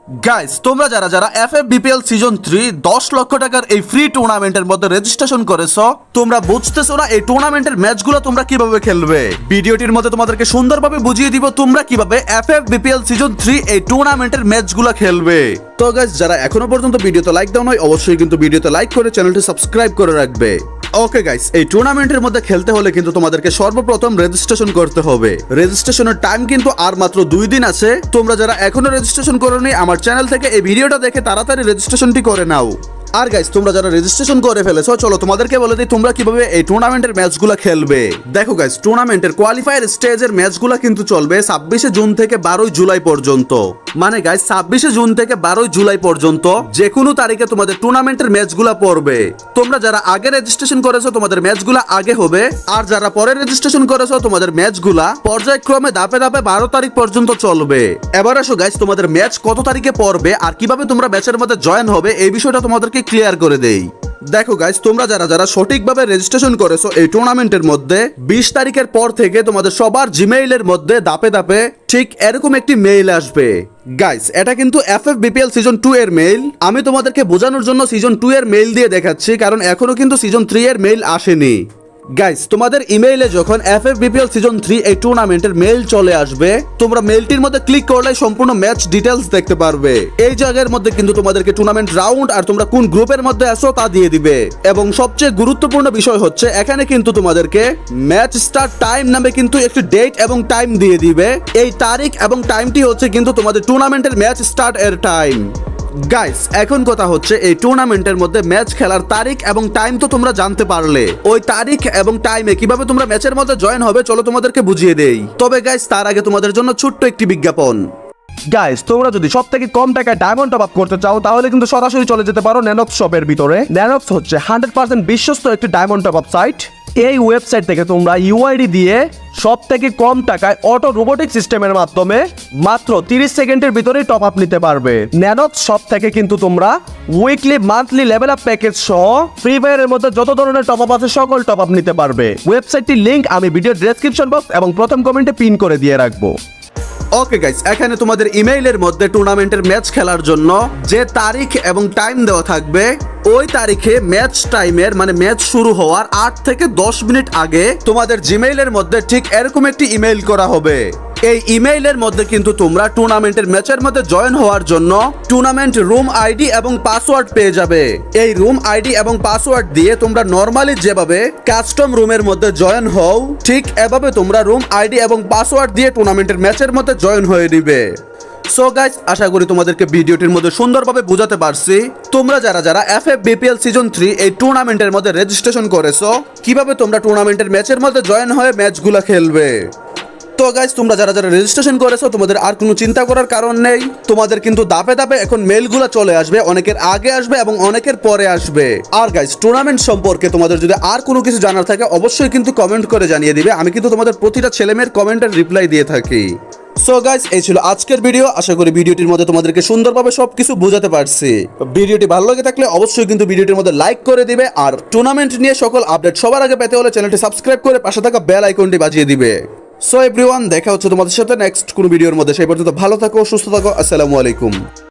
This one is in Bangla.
গাইস, তোমরা যারা যারা এফএফবিপিএল সিজন 3 10 লক্ষ টাকার এই ফ্রি টুর্নামেন্টের মধ্যে রেজিস্ট্রেশন করেছো, তোমরা বুঝতেছো না এই টুর্নামেন্টের ম্যাচগুলো তোমরা কিভাবে খেলবে। ভিডিওটির মধ্যে তোমাদেরকে সুন্দরভাবে বুঝিয়ে দিব তোমরা কিভাবে এফএফবিপিএল সিজন 3 এই টুর্নামেন্টের ম্যাচগুলো খেলবে। তো গাইস, যারা এখনো পর্যন্ত ভিডিওতে লাইক দাও নাই, অবশ্যই কিন্তু ভিডিওতে লাইক করে চ্যানেলটি সাবস্ক্রাইব করে রাখবে। ওকে গাইস, এই টুর্নামেন্টের মধ্যে খেলতে হলে কিন্তু তোমাদেরকে সর্বপ্রথম রেজিস্ট্রেশন করতে হবে। রেজিস্ট্রেশনের টাইম কিন্তু আর মাত্র 2 দিন আছে। তোমরা যারা এখনো রেজিস্ট্রেশন করোনি, আমার চ্যানেল থেকে এই ভিডিওটা দেখে তাড়াতাড়ি রেজিস্ট্রেশনটি করে নাও। আর গাইস, তোমরা যারা রেজিস্ট্রেশন করে ফেলেছো, চলো তোমাদেরকে বলে দিই তোমরা কিভাবে এই টুর্নামেন্টের ম্যাচগুলো খেলবে। দেখো গাইস, টুর্নামেন্টের কোয়ালিফায়ার স্টেজের ম্যাচগুলো কিন্তু চলবে 26 জুন থেকে 12 জুলাই পর্যন্ত। মানে গাইস, 26 জুন থেকে 12 জুলাই পর্যন্ত যে কোনো তারিখে তোমাদের টুর্নামেন্টের ম্যাচগুলো পড়বে। তোমরা যারা আগে রেজিস্ট্রেশন করেছো তোমাদের ম্যাচগুলো আগে হবে, আর যারা পরে রেজিস্ট্রেশন করেছো তোমাদের ম্যাচগুলা পর্যায়ক্রমে ধাপে ধাপে 12 তারিখ পর্যন্ত চলবে। এবার আসো গাইস, তোমাদের ম্যাচ কত তারিখে পড়বে আর কিভাবে তোমরা ম্যাচের মধ্যে জয়েন হবে এই বিষয়টা তোমাদেরকে ক্লিয়ার করে দেই। দেখো গাইস, তোমরা যারা যারা সঠিকভাবে রেজিস্ট্রেশন করেছো এই টুর্নামেন্টের মধ্যে 20 তারিখের পর থেকে তোমাদের সবার জিমেইলের মধ্যে ধাপে ধাপে ঠিক এরকম একটি মেইল আসবে। গাইস, এটা কিন্তু এফএফবিপিএল সিজন 2 এর মেইল। আমি তোমাদেরকে বোঝানোর জন্য সিজন 2 এর মেইল দিয়ে দেখাচ্ছি, কারণ এখনো কিন্তু সিজন 3 এর মেইল আসেনি। গাইস, তোমাদের ইমেইলে যখন এফএফবিপিএল সিজন 3 এই টুর্নামেন্টের মেইল চলে আসবে, তোমরা মেইলটির মধ্যে ক্লিক করলে সম্পূর্ণ ম্যাচ ডিটেইলস দেখতে পারবে। এই জায়গার মধ্যে কিন্তু তোমাদেরকে টুর্নামেন্ট রাউন্ড আর তোমরা কোন গ্রুপের মধ্যে আছো তা দিয়ে দিবে। এবং সবচেয়ে গুরুত্বপূর্ণ বিষয় হচ্ছে এখানে কিন্তু তোমাদেরকে ম্যাচ স্টার্ট টাইম নামে কিন্তু একটি ডেট এবং টাইম দিয়ে দিবে। এই তারিখ এবং টাইমটি হচ্ছে কিন্তু তোমাদের টুর্নামেন্টের ম্যাচ স্টার্ট এর টাইম। গাইস, এখন কথা হচ্ছে এই টুর্নামেন্টের মধ্যে ম্যাচ খেলার তারিখ এবং টাইম তো তোমরা জানতে পারলে। ওই তারিখ এবং টাইমে কিভাবে তোমরা ম্যাচের মধ্যে জয়েন হবে চলো তোমাদেরকে বুঝিয়ে দেই। তবে গাইস, তার আগে তোমাদের জন্য ছোট্ট একটি বিজ্ঞাপন। গাইস, তোমরা যদি সব থেকে কম টাকায় ডায়মন্ড টপ আপ করতে চাও তাহলে কিন্তু সরাসরি চলে যেতে পারো ন্যানক্স শপের ভিতরে। ন্যানক্স হচ্ছে 100% বিশ্বস্ত একটি ডায়মন্ড টপ আপ সাইট। এই ওয়েবসাইট থেকে তোমরা ইউআইডি দিয়ে সব থেকে কম টাকায় অটো রোবোটিক সিস্টেমের মাধ্যমে মাত্র 30 সেকেন্ডের ভিতরেই টপ আপ নিতে পারবে। ন্যানক্স শপ থেকে কিন্তু তোমরা weekly monthly level up package সহ ফ্রি ফায়ারের মধ্যে যত ধরনের টপ আপ আছে সকল টপ আপ নিতে পারবে। ওয়েবসাইটটির লিংক আমি ভিডিও ডেসক্রিপশন বক্স এবং প্রথম কমেন্টে পিন করে দিয়ে রাখবো। ওকে গাইস, এখানে তোমাদের ইমেইলের মধ্যে টুর্নামেন্টের ম্যাচ খেলার জন্য যে তারিখ এবং টাইম দেওয়া থাকবে, ওই তারিখে ম্যাচ টাইমের মানে ম্যাচ শুরু হওয়ার 8 থেকে 10 মিনিট আগে তোমাদের জিমেইলের মধ্যে ঠিক এরকম একটি ইমেইল করা হবে। এই ইমেইলের মধ্যে কিন্তু তোমরা টুর্নামেন্টের ম্যাচের মধ্যে জয়েন হওয়ার জন্য টুর্নামেন্ট রুম আইডি এবং পাসওয়ার্ড পেয়ে যাবে। এই রুম আইডি এবং পাসওয়ার্ড দিয়ে তোমরা নরমালি যেভাবে কাস্টম রুমের মধ্যে জয়েন হও, ঠিক এভাবে তোমরা রুম আইডি এবং পাসওয়ার্ড দিয়ে টুর্নামেন্টের ম্যাচের মধ্যে জয়েন হয়ে নিবে। সো গাইস, আশা করি তোমাদেরকে ভিডিওটির মধ্যে সুন্দরভাবে বোঝাতে পারছি তোমরা যারা যারা এফএফবিপিএল সিজন 3 এই টুর্নামেন্টের মধ্যে রেজিস্ট্রেশন করেছো কিভাবে তোমরা টুর্নামেন্টের ম্যাচের মধ্যে জয়েন হয়ে ম্যাচগুলো খেলবে। তো গাইস, তোমরা যারা যারা রেজিস্ট্রেশন করেছো তোমাদের আর কোনো চিন্তা করার কারণ নেই। তোমাদের কিন্তু ধাপে ধাপে এখন মেইলগুলো চলে আসবে, অনেকের আগে আসবে এবং অনেকের পরে আসবে। আর গাইস, টুর্নামেন্ট সম্পর্কে তোমাদের যদি আর কোনো কিছু জানার থাকে অবশ্যই কিন্তু কমেন্ট করে জানিয়ে দিবে। আমি কিন্তু তোমাদের প্রতিটা ছেলেমেয়ের কমেন্টের রিপ্লাই দিয়ে থাকি। সো গাইস, এই ছিল আজকের ভিডিও। আশা করি ভিডিওটির মধ্যে তোমাদেরকে সুন্দরভাবে সবকিছু বোঝাতে পারছি। ভিডিওটি ভালো লাগে থাকলে অবশ্যই কিন্তু ভিডিওটির মধ্যে লাইক করে দিবে, আর টুর্নামেন্ট নিয়ে সকল আপডেট সবার আগে পেতে হলে চ্যানেলটি সাবস্ক্রাইব করে পাশে থাকা বেল আইকনটি বাজিয়ে দিবে। সো এভরিওয়ান, দেখা হচ্ছে তোমাদের সাথে নেক্সট কোনো ভিডিওর মধ্যে। সেই পর্যন্ত ভালো থাকো, সুস্থ থাকো। আসসালামু আলাইকুম।